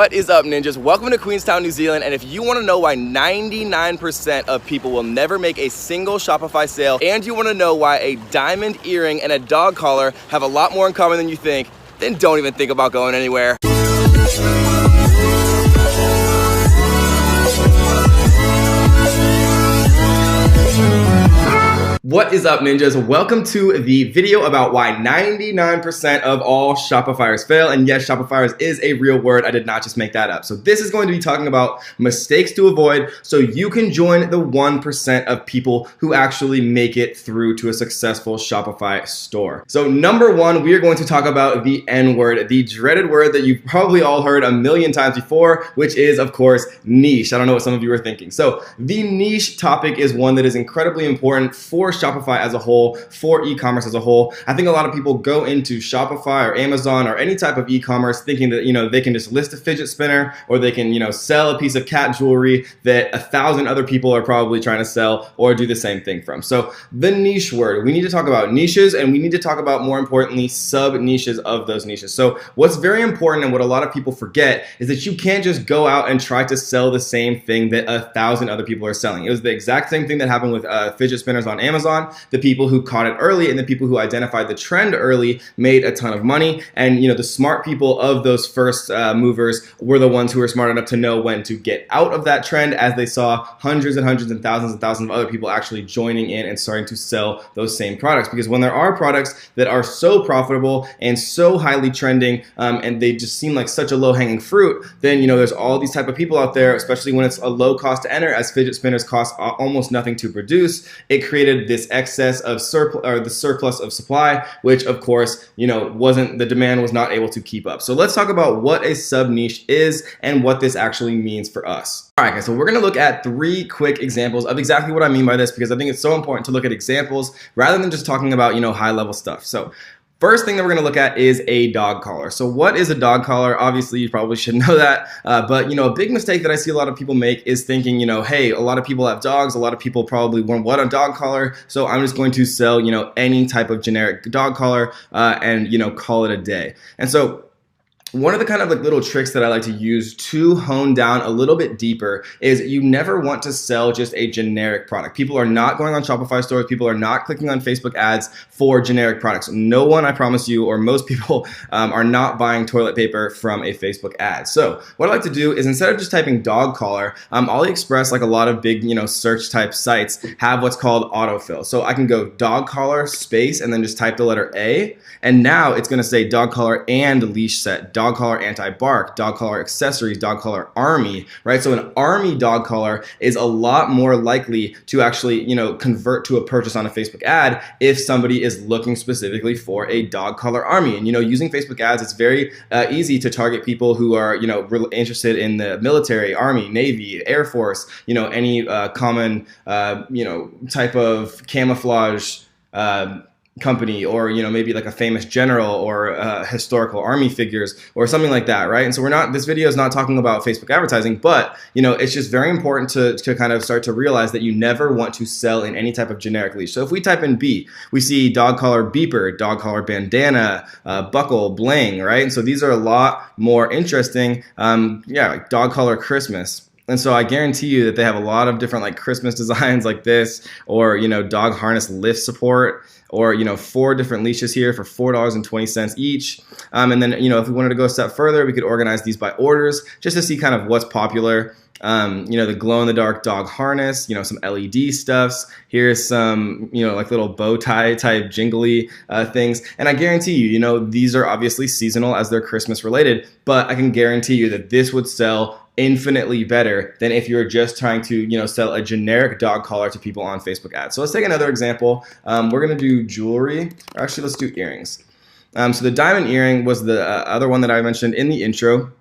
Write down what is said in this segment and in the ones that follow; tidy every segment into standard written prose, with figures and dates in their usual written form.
What is up, ninjas? Welcome to Queenstown, New Zealand, and if you want to know why 99% of people will never make a single Shopify sale, and you want to know why a diamond earring and a dog collar have a lot more in common than you think, then don't even think about going anywhere. What is up, ninjas? Welcome to the video about why 99% of all Shopifyers fail. And yes, Shopifyers is a real word. I did not just make that up. So this is going to be talking about mistakes to avoid so you can join the 1% of people who actually make it through to a successful Shopify store. So number one, we are going to talk about the N word, the dreaded word that you've probably all heard a million times before, which is, of course, niche. I don't know what some of you are thinking. So the niche topic is one that is incredibly important for Shopify as a whole, for e-commerce as a whole. I think a lot of people go into Shopify or Amazon or any type of e-commerce thinking that, they can just list a fidget spinner or they can, sell a piece of cat jewelry that 1,000 other people are probably trying to sell or do the same thing from. So the niche word, we need to talk about niches, and we need to talk about, more importantly, sub-niches of those niches. So what's very important and what a lot of people forget is that you can't just go out and try to sell the same thing that 1,000 other people are selling. It was the exact same thing that happened with fidget spinners on Amazon. The people who caught it early and the people who identified the trend early made a ton of money. And the smart people of those first movers were the ones who were smart enough to know when to get out of that trend, as they saw hundreds and hundreds and thousands of other people actually joining in and starting to sell those same products. Because when there are products that are so profitable and so highly trending, and they just seem like such a low-hanging fruit, then there's all these type of people out there, especially when it's a low cost to enter, as fidget spinners cost almost nothing to produce. It created this excess of the surplus of supply, which of course, the demand was not able to keep up. So let's talk about what a sub niche is and what this actually means for us. All right, guys, so we're gonna look at 3 quick examples of exactly what I mean by this, because I think it's so important to look at examples rather than just talking about, high level stuff. So first thing that we're going to look at is a dog collar. So what is a dog collar? Obviously, you probably should know that. But a big mistake that I see a lot of people make is thinking, hey, a lot of people have dogs. A lot of people probably want a dog collar. So I'm just going to sell, any type of generic dog collar and, call it a day. And so one of the kind of little tricks that I like to use to hone down a little bit deeper is you never want to sell just a generic product. People are not going on Shopify stores. People are not clicking on Facebook ads for generic products. No one, I promise you, or most people are not buying toilet paper from a Facebook ad. So what I like to do is, instead of just typing dog collar, AliExpress, like a lot of big, search type sites, have what's called autofill. So I can go dog collar space and then just type the letter A. And now it's going to say dog collar and leash set, dog collar anti-bark, dog collar accessories, dog collar army, right? So an army dog collar is a lot more likely to actually, convert to a purchase on a Facebook ad if somebody is looking specifically for a dog collar army. And, using Facebook ads, it's very easy to target people who are, really interested in the military, army, navy, air force, any common, type of camouflage company, or maybe like a famous general or historical army figures or something like that, right? And so this video is not talking about Facebook advertising, but it's just very important to kind of start to realize that you never want to sell in any type of generic leash. So if we type in B, we see dog collar beeper, dog collar bandana, buckle, bling, right? And so these are a lot more interesting, like dog collar Christmas. And so I guarantee you that they have a lot of different Christmas designs like this, or, dog harness lift support, or, 4 different leashes here for $4.20 each. And then, if we wanted to go a step further, we could organize these by orders just to see kind of what's popular. The glow-in-the-dark dog harness, some LED stuffs. Here's some, little bow tie type jingly things. And I guarantee you, these are obviously seasonal as they're Christmas related, but I can guarantee you that this would sell infinitely better than if you're just trying to, sell a generic dog collar to people on Facebook ads. So let's take another example. We're going to do jewelry. Or actually, let's do earrings. So the diamond earring was the other one that I mentioned in the intro.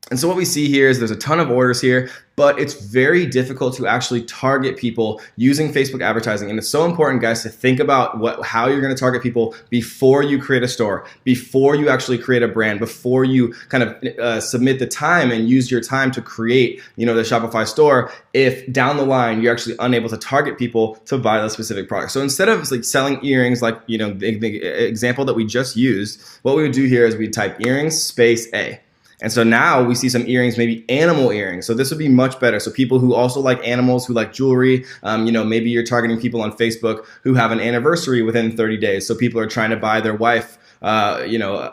And so what we see here is there's a ton of orders here, but it's very difficult to actually target people using Facebook advertising. And it's so important, guys, to think about how you're going to target people before you create a store, before you actually create a brand, before you kind of submit the time and use your time to create, the Shopify store, if down the line you're actually unable to target people to buy the specific product. So instead of selling earrings, like the example that we just used, what we would do here is we'd type earrings space A. And so now we see some earrings, maybe animal earrings. So this would be much better. So people who also like animals, who like jewelry, maybe you're targeting people on Facebook who have an anniversary within 30 days. So people are trying to buy their wife,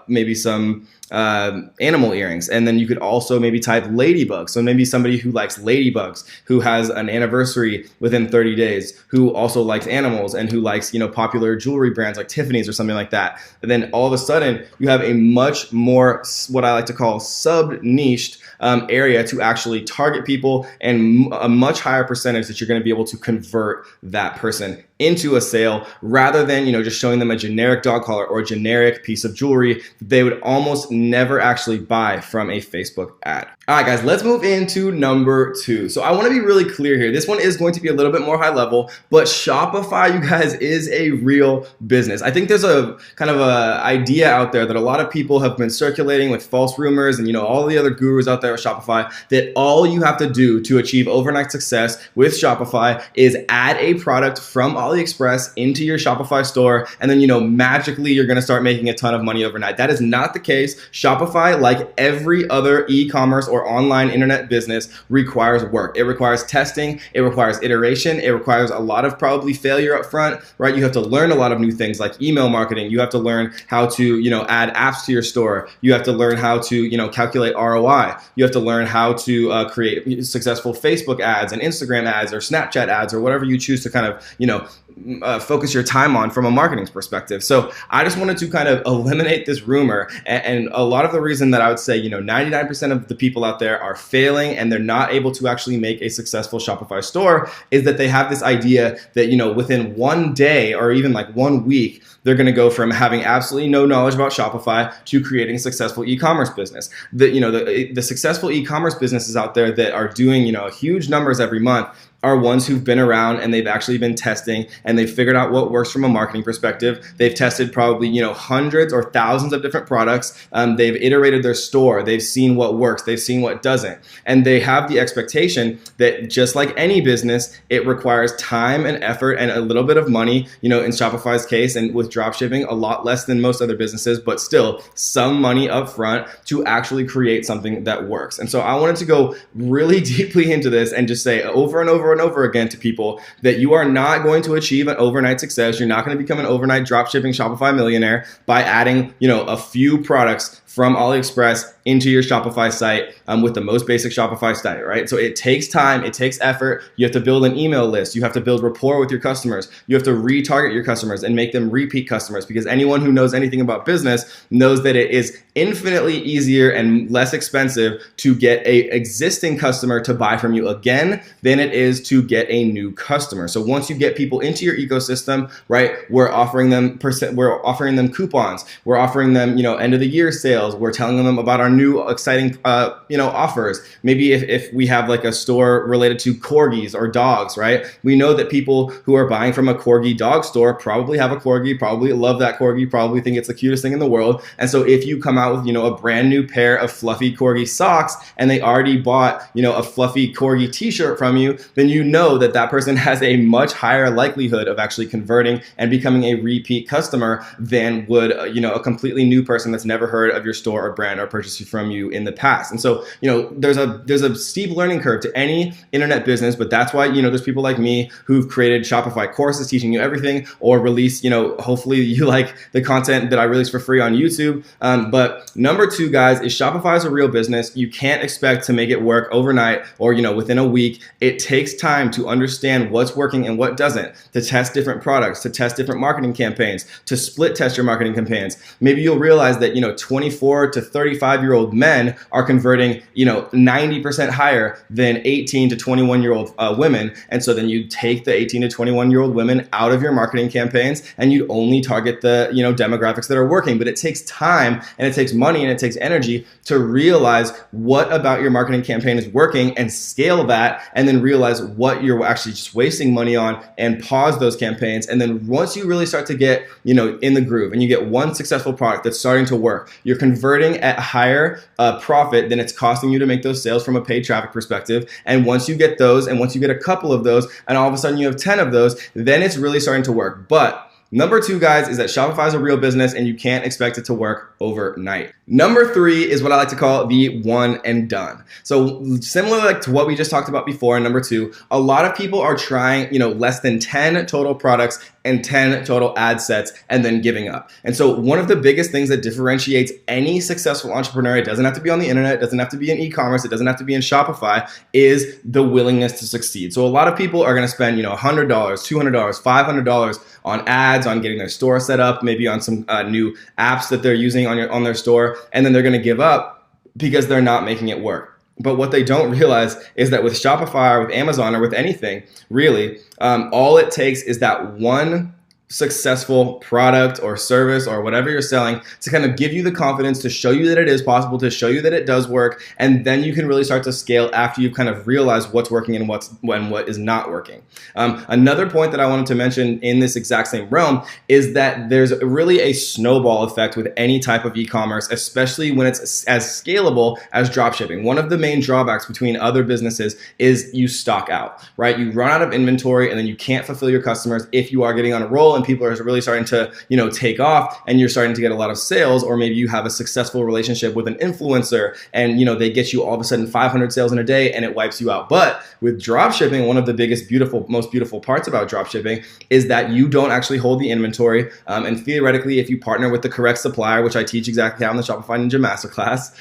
maybe some animal earrings. And then you could also maybe type ladybug. So maybe somebody who likes ladybugs, who has an anniversary within 30 days, who also likes animals and who likes, popular jewelry brands like Tiffany's or something like that. And then all of a sudden you have a much more, what I like to call sub-niched area to actually target people, and a much higher percentage that you're going to be able to convert that person into a sale, rather than just showing them a generic dog collar or a generic piece of jewelry that they would almost never actually buy from a Facebook ad. All right, guys, let's move into number 2. So I want to be really clear here. This one is going to be a little bit more high level, but Shopify, you guys, is a real business. I think there's a kind of a idea out there that a lot of people have been circulating with false rumors and all the other gurus out there with Shopify, that all you have to do to achieve overnight success with Shopify is add a product from AliExpress into your Shopify store, and then magically you're going to start making a ton of money overnight. That is not the case. Shopify, like every other e-commerce or online internet business, requires work. It requires testing, it requires iteration, it requires a lot of probably failure up front, right? You have to learn a lot of new things like email marketing. You have to learn how to add apps to your store. You have to learn how to calculate ROI. You have to learn how to create successful Facebook ads and Instagram ads or Snapchat ads or whatever you choose to kind of focus your time on from a marketing perspective. So I just wanted to kind of eliminate this rumor, and a lot of the reason that I would say 99% of the people out there are failing and they're not able to actually make a successful Shopify store is that they have this idea that within one day or even like 1 week they're going to go from having absolutely no knowledge about Shopify to creating a successful e-commerce business. The successful e-commerce businesses out there that are doing huge numbers every month are ones who've been around and they've actually been testing and they've figured out what works from a marketing perspective. They've tested probably hundreds or thousands of different products. They've iterated their store. They've seen what works. They've seen what doesn't. And they have the expectation that just like any business, it requires time and effort and a little bit of money, in Shopify's case, and with dropshipping, a lot less than most other businesses, but still some money up front to actually create something that works. And so I wanted to go really deeply into this and just say over and over and over again to people that you are not going to achieve an overnight success. You're not going to become an overnight dropshipping Shopify millionaire by adding, a few products from AliExpress into your Shopify site with the most basic Shopify site, right? So it takes time, it takes effort. You have to build an email list. You have to build rapport with your customers. You have to retarget your customers and make them repeat customers, because anyone who knows anything about business knows that it is infinitely easier and less expensive to get a existing customer to buy from you again than it is to get a new customer. So once you get people into your ecosystem, right, we're offering them coupons. We're offering them, end of the year sales. We're telling them about our new exciting, offers. Maybe if we have like a store related to corgis or dogs, right? We know that people who are buying from a corgi dog store probably have a corgi, probably love that corgi, probably think it's the cutest thing in the world. And so if you come out with, a brand new pair of fluffy corgi socks and they already bought, a fluffy corgi t-shirt from you, then you know that that person has a much higher likelihood of actually converting and becoming a repeat customer than would, a completely new person that's never heard of your store or brand or purchased from you in the past. And so, there's a steep learning curve to any internet business, but that's why, there's people like me who've created Shopify courses teaching you everything, or release, hopefully you like the content that I release for free on YouTube. But number 2, guys, is Shopify is a real business. You can't expect to make it work overnight or, within a week. It takes time to understand what's working and what doesn't, to test different products, to test different marketing campaigns, to split test your marketing campaigns. Maybe you'll realize that, 24 to 35-year-old men are converting, 90% higher than 18 to 21-year-old women. And so then you take the 18 to 21-year-old women out of your marketing campaigns and you only target the, demographics that are working. But it takes time and it takes money and it takes energy to realize what about your marketing campaign is working and scale that, and then realize what you're actually just wasting money on and pause those campaigns. And then once you really start to get, in the groove and you get one successful product that's starting to work, you're converting at higher profit than it's costing you to make those sales from a paid traffic perspective. And once you get those, and once you get a couple of those, and all of a sudden you have 10 of those, then it's really starting to work. But Number 2, guys, is that Shopify is a real business and you can't expect it to work overnight. Number 3 is what I like to call the one and done. So similar like to what we just talked about before in number 2, a lot of people are trying, less than 10 total products and 10 total ad sets and then giving up. And so one of the biggest things that differentiates any successful entrepreneur, it doesn't have to be on the internet, it doesn't have to be in e-commerce, it doesn't have to be in Shopify, is the willingness to succeed. So a lot of people are going to spend, $100, $200, $500 on ads, on getting their store set up, maybe on some new apps that they're using on their store, and then they're going to give up because they're not making it work. But what they don't realize is that with Shopify or with Amazon or with anything, really, all it takes is that one successful product or service or whatever you're selling to kind of give you the confidence to show you that it is possible, to show you that it does work, and then you can really start to scale after you've kind of realized what's working and what is not working. Another point that I wanted to mention in this exact same realm is that there's really a snowball effect with any type of e-commerce, especially when it's as scalable as dropshipping. One of the main drawbacks between other businesses is you stock out, right? You run out of inventory and then you can't fulfill your customers if you are getting on a roll and people are really starting to, take off and you're starting to get a lot of sales, or maybe you have a successful relationship with an influencer and, they get you all of a sudden 500 sales in a day and it wipes you out. But with dropshipping, one of the most beautiful parts about dropshipping is that you don't actually hold the inventory. And theoretically, if you partner with the correct supplier, which I teach exactly how in the Shopify Ninja Masterclass,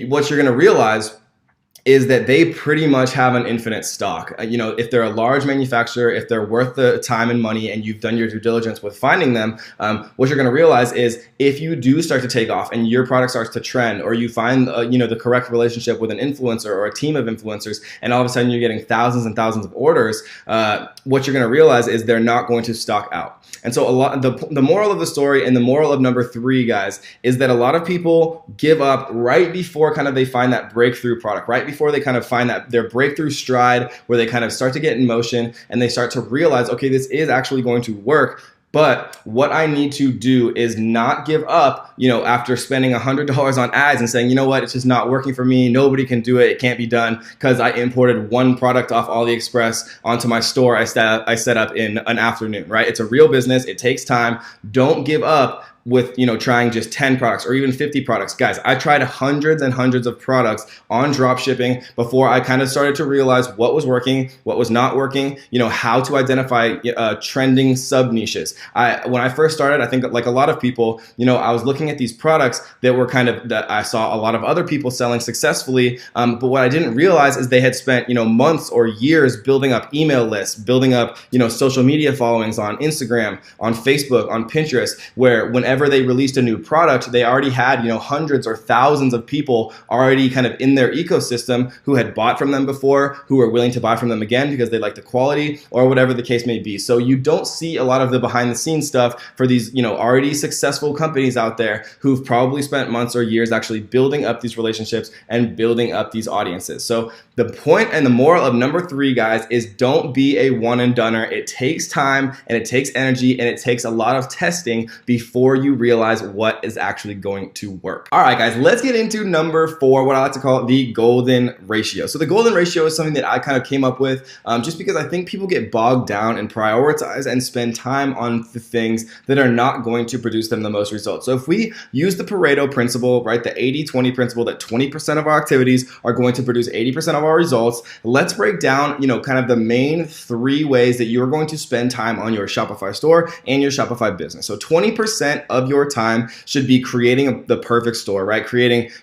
what you're going to realize is that they pretty much have an infinite stock. If they're a large manufacturer, if they're worth the time and money and you've done your due diligence with finding them, what you're gonna realize is if you do start to take off and your product starts to trend, or you find the correct relationship with an influencer or a team of influencers, and all of a sudden you're getting thousands and thousands of orders, what you're gonna realize is they're not going to stock out. And so the moral of the story and the moral of number 3, guys, is that a lot of people give up right before kind of they find that breakthrough product, right before they kind of find that their breakthrough stride where they kind of start to get in motion and they start to realize, okay, this is actually going to work. But what I need to do is not give up, after spending $100 on ads and saying, it's just not working for me. Nobody can do it. It can't be done because I imported one product off AliExpress onto my store I set up in an afternoon, right? It's a real business. It takes time. Don't give up with trying just 10 products or even 50 products. Guys, I tried hundreds and hundreds of products on dropshipping before I kind of started to realize what was working, what was not working, how to identify trending sub niches. When I first started, I think like a lot of people, I was looking at these products that were that I saw a lot of other people selling successfully, but what I didn't realize is they had spent months or years building up email lists, building up social media followings on Instagram, on Facebook, on Pinterest, where whenever they released a new product, they already had, hundreds or thousands of people already kind of in their ecosystem who had bought from them before, who were willing to buy from them again because they like the quality or whatever the case may be. So you don't see a lot of the behind the scenes stuff for these, already successful companies out there who've probably spent months or years actually building up these relationships and building up these audiences. So the point and the moral of number 3, guys, is don't be a one and doneer. It takes time and it takes energy and it takes a lot of testing before you realize what is actually going to work. All right, guys, let's get into number 4, what I like to call the golden ratio. So the golden ratio is something that I kind of came up with just because I think people get bogged down and prioritize and spend time on the things that are not going to produce them the most results. So if we use the Pareto principle, right, the 80-20 principle, that 20% of our activities are going to produce 80% of our results, let's break down, kind of the main 3 ways that you're going to spend time on your Shopify store and your Shopify business. So 20% of your time should be creating the perfect store, right?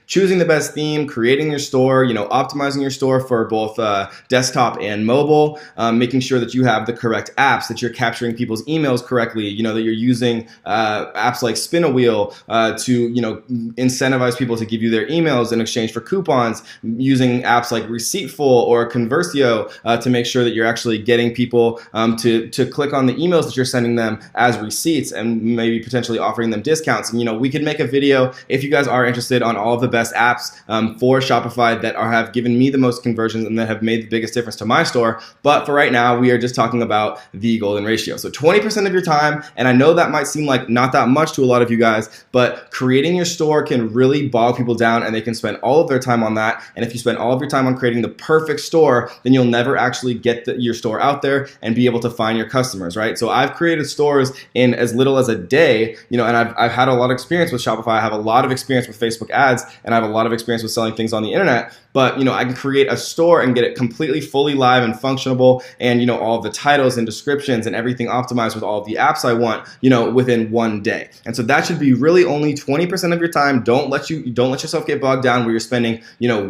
Choosing the best theme, creating your store, optimizing your store for both desktop and mobile, making sure that you have the correct apps, that you're capturing people's emails correctly, that you're using apps like Spin a Wheel to, incentivize people to give you their emails in exchange for coupons, using apps like Receiptful or Conversio to make sure that you're actually getting people to click on the emails that you're sending them as receipts and maybe potentially offering offering them discounts. And we could make a video if you guys are interested on all of the best apps for Shopify that have given me the most conversions and that have made the biggest difference to my store. But for right now, we are just talking about the golden ratio. So 20% of your time, and I know that might seem like not that much to a lot of you guys, but creating your store can really bog people down and they can spend all of their time on that. And if you spend all of your time on creating the perfect store, then you'll never actually get your store out there and be able to find your customers, right? So I've created stores in as little as a day, and I've had a lot of experience with Shopify. I have a lot of experience with Facebook ads, and I have a lot of experience with selling things on the internet. But I can create a store and get it completely fully live and functionable, and all of the titles and descriptions and everything optimized with all of the apps I want, within one day. And so that should be really only 20% of your time. Don't let yourself get bogged down where you're spending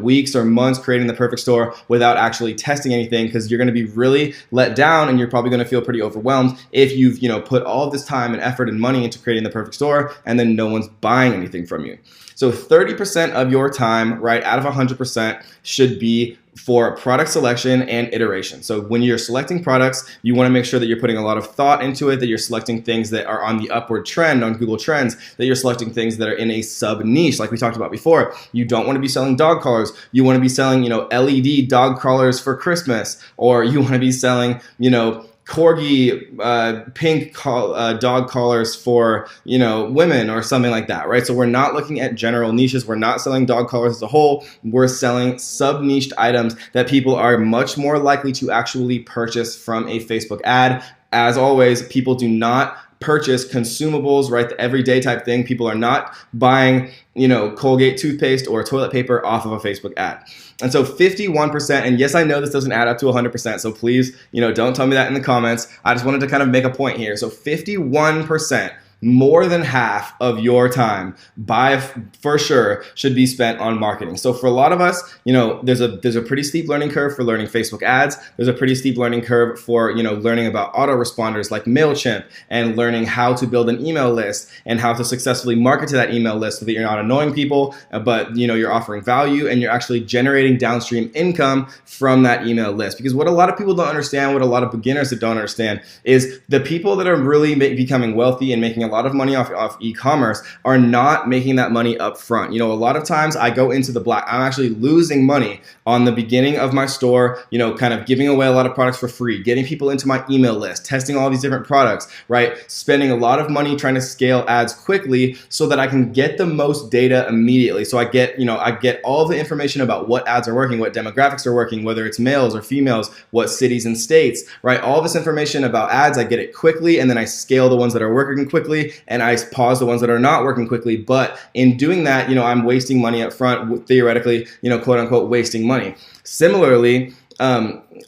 weeks or months creating the perfect store without actually testing anything, because you're going to be really let down and you're probably going to feel pretty overwhelmed if you've put all of this time and effort and money into creating the perfect store and then no one's buying anything from you. So 30% of your time, right, out of 100% should be for product selection and iteration. So when you're selecting products, you want to make sure that you're putting a lot of thought into it, that you're selecting things that are on the upward trend on Google Trends, that you're selecting things that are in a sub niche like we talked about before. You don't want to be selling dog collars. You want to be selling, LED dog collars for Christmas, or you want to be selling, corgi pink dog collars for women or something like that, right? So we're not looking at general niches. We're not selling dog collars as a whole. We're selling sub-niched items that people are much more likely to actually purchase from a Facebook ad. As always, people do not purchase consumables, right? The everyday type thing. People are not buying, Colgate toothpaste or toilet paper off of a Facebook ad. And so 51%, and yes, I know this doesn't add up to 100%, so please, don't tell me that in the comments. I just wanted to kind of make a point here. So 51%, more than half of your time, for sure, should be spent on marketing. So for a lot of us, there's a pretty steep learning curve for learning Facebook ads. There's a pretty steep learning curve for learning about autoresponders like MailChimp, and learning how to build an email list and how to successfully market to that email list so that you're not annoying people, but you're offering value and you're actually generating downstream income from that email list. Because what a lot of people don't understand, what a lot of beginners that don't understand, is the people that are really becoming wealthy and making a lot of money off e-commerce are not making that money up front. A lot of times I go into the black. I'm actually losing money on the beginning of my store, kind of giving away a lot of products for free, getting people into my email list, testing all these different products, right? Spending a lot of money trying to scale ads quickly so that I can get the most data immediately. So I get all the information about what ads are working, what demographics are working, whether it's males or females, what cities and states, right? All this information about ads, I get it quickly, and then I scale the ones that are working quickly, and I pause the ones that are not working quickly. But in doing that, I'm wasting money up front, theoretically, quote unquote, wasting money. Similarly,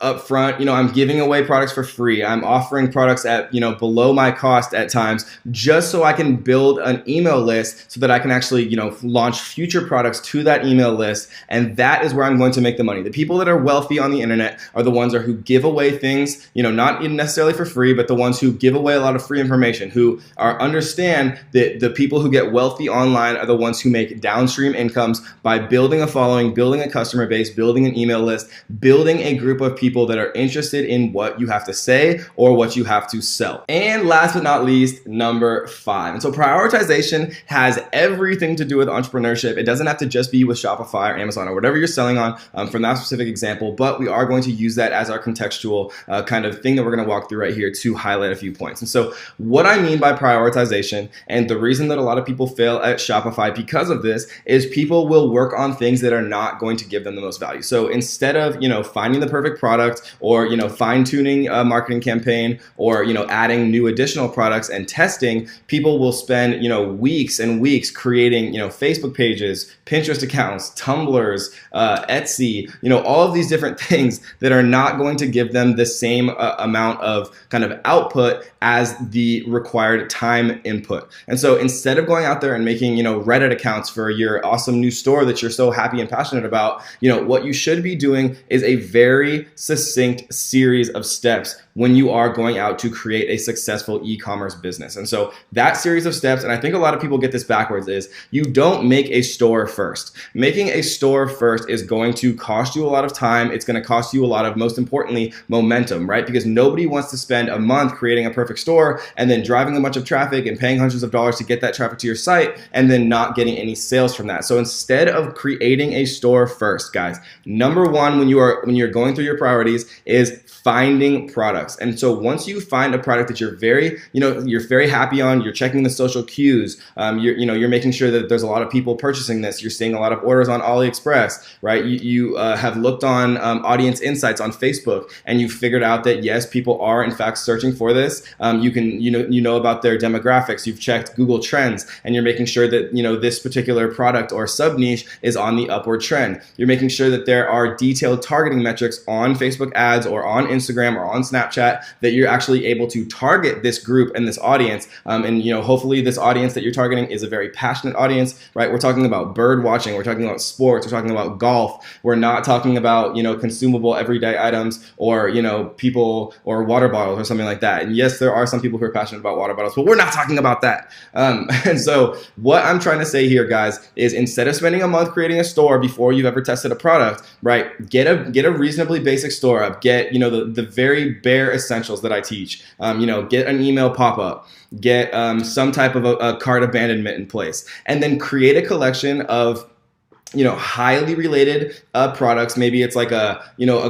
up front, I'm giving away products for free. I'm offering products at, below my cost at times, just so I can build an email list so that I can actually, launch future products to that email list. And that is where I'm going to make the money. The people that are wealthy on the internet are the ones who give away things, not necessarily for free, but the ones who give away a lot of free information, who understand that the people who get wealthy online are the ones who make downstream incomes by building a following, building a customer base, building an email list, building a group of people that are interested in what you have to say or what you have to sell. And last but not least, number 5. And so prioritization has everything to do with entrepreneurship. It doesn't have to just be with Shopify or Amazon or whatever you're selling on from that specific example, but we are going to use that as our contextual kind of thing that we're going to walk through right here to highlight a few points. And so what I mean by prioritization, and the reason that a lot of people fail at Shopify because of this, is people will work on things that are not going to give them the most value. So instead of, finding the perfect product, or, fine-tuning a marketing campaign, or, adding new additional products and testing, people will spend, weeks and weeks creating, Facebook pages, Pinterest accounts, Tumblrs, Etsy, all of these different things that are not going to give them the same amount of kind of output as the required time input. And so instead of going out there and making, Reddit accounts for your awesome new store that you're so happy and passionate about, what you should be doing is a very succinct series of steps when you are going out to create a successful e-commerce business. And so that series of steps, and I think a lot of people get this backwards, is you don't make a store first. Making a store first is going to cost you a lot of time. It's going to cost you a lot of, most importantly, momentum, right? Because nobody wants to spend a month creating a perfect store and then driving a bunch of traffic and paying hundreds of dollars to get that traffic to your site and then not getting any sales from that. So instead of creating a store first, guys, number one, when you're going through your priorities is finding products. And so once you find a product that you're very happy on, you're checking the social cues, you're making sure that there's a lot of people purchasing this, you're seeing a lot of orders on AliExpress, right? You have looked on audience insights on Facebook, and you figured out that yes, people are in fact searching for this. You know about their demographics. You've checked Google Trends, and you're making sure that this particular product or sub niche is on the upward trend. You're making sure that there are detailed targeting metrics on Facebook ads or on Instagram or on Snapchat that you're actually able to target this group and this audience. Hopefully this audience that you're targeting is a very passionate audience, right? We're talking about bird watching. We're talking about sports. We're talking about golf. We're not talking about, consumable everyday items or, people or water bottles or something like that. And yes, there are some people who are passionate about water bottles, but we're not talking about that. And so what I'm trying to say here, guys, is instead of spending a month creating a store before you've ever tested a product, right? Get a reasonably basic store up. Get, the very bare essentials that I teach. Get an email pop-up, get some type of a cart abandonment in place, and then create a collection of highly related products. Maybe it's like a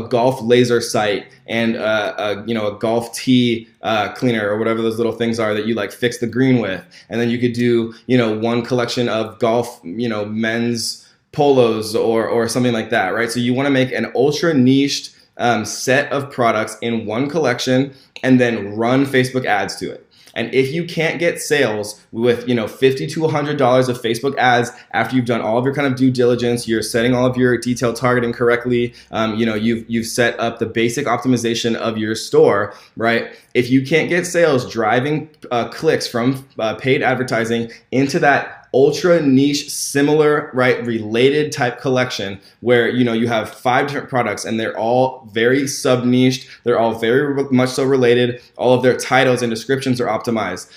golf laser sight and a golf tee cleaner or whatever those little things are that you like fix the green with. And then you could do one collection of golf men's polos or something like that, right? So you want to make an ultra niched set of products in one collection and then run Facebook ads to it. And if you can't get sales with $50 to $100 of Facebook ads after you've done all of your kind of due diligence, you're setting all of your detailed targeting correctly, you've set up the basic optimization of your store, right? If you can't get sales driving clicks from paid advertising into that ultra niche, similar, right, related type collection where you have 5 different products and they're all very sub niched, they're all very much so related, all of their titles and descriptions are optimized.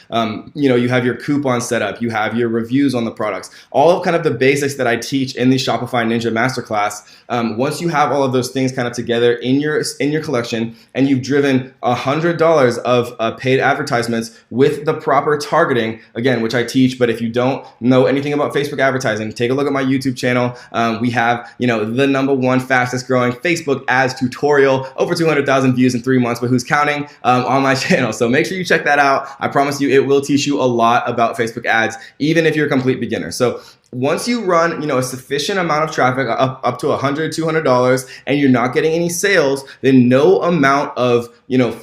You have your coupon set up, you have your reviews on the products, all of kind of the basics that I teach in the Shopify Ninja Masterclass. Once you have all of those things kind of together in your collection and you've driven $100 of paid advertisements with the proper targeting, again, which I teach, but if you don't know anything about Facebook advertising, take a look at my YouTube channel. We have, the #1 fastest growing Facebook ads tutorial, over 200,000 views in 3 months, but who's counting, on my channel. So make sure you check that out. I promise you it will teach you a lot about Facebook ads, even if you're a complete beginner. So once you run, a sufficient amount of traffic up to $100, $200, and you're not getting any sales, then no amount of,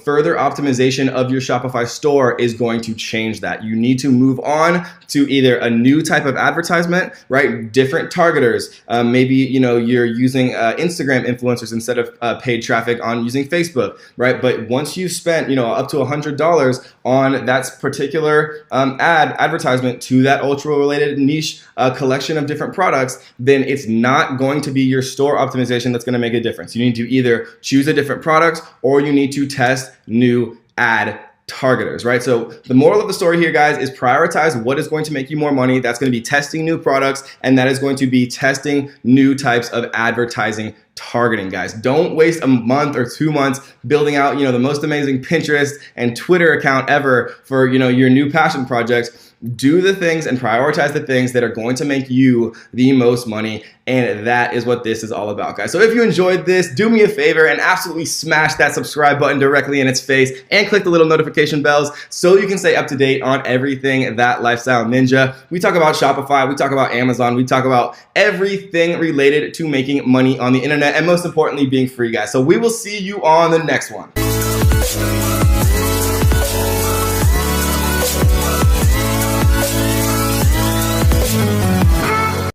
further optimization of your Shopify store is going to change that. You need to move on to either a new type of advertisement, right? Different targeters. Maybe, you're using Instagram influencers instead of paid traffic on using Facebook, right? But once you've spent, up to $100 on that particular advertisement to that ultra related niche collection of different products, then it's not going to be your store optimization that's going to make a difference. You need to either choose a different product or you need to test new ad targeters, right? So the moral of the story here, guys, is prioritize what is going to make you more money. That's going to be testing new products, and that is going to be testing new types of advertising targeting, guys. Don't waste a month or 2 months building out, the most amazing Pinterest and Twitter account ever for, your new passion projects. Do the things and prioritize the things that are going to make you the most money. And that is what this is all about, guys. So if you enjoyed this, do me a favor and absolutely smash that subscribe button directly in its face and click the little notification bells so you can stay up to date on everything that Lifestyle Ninja. We talk about Shopify, we talk about Amazon, we talk about everything related to making money on the internet and most importantly, being free, guys. So we will see you on the next one.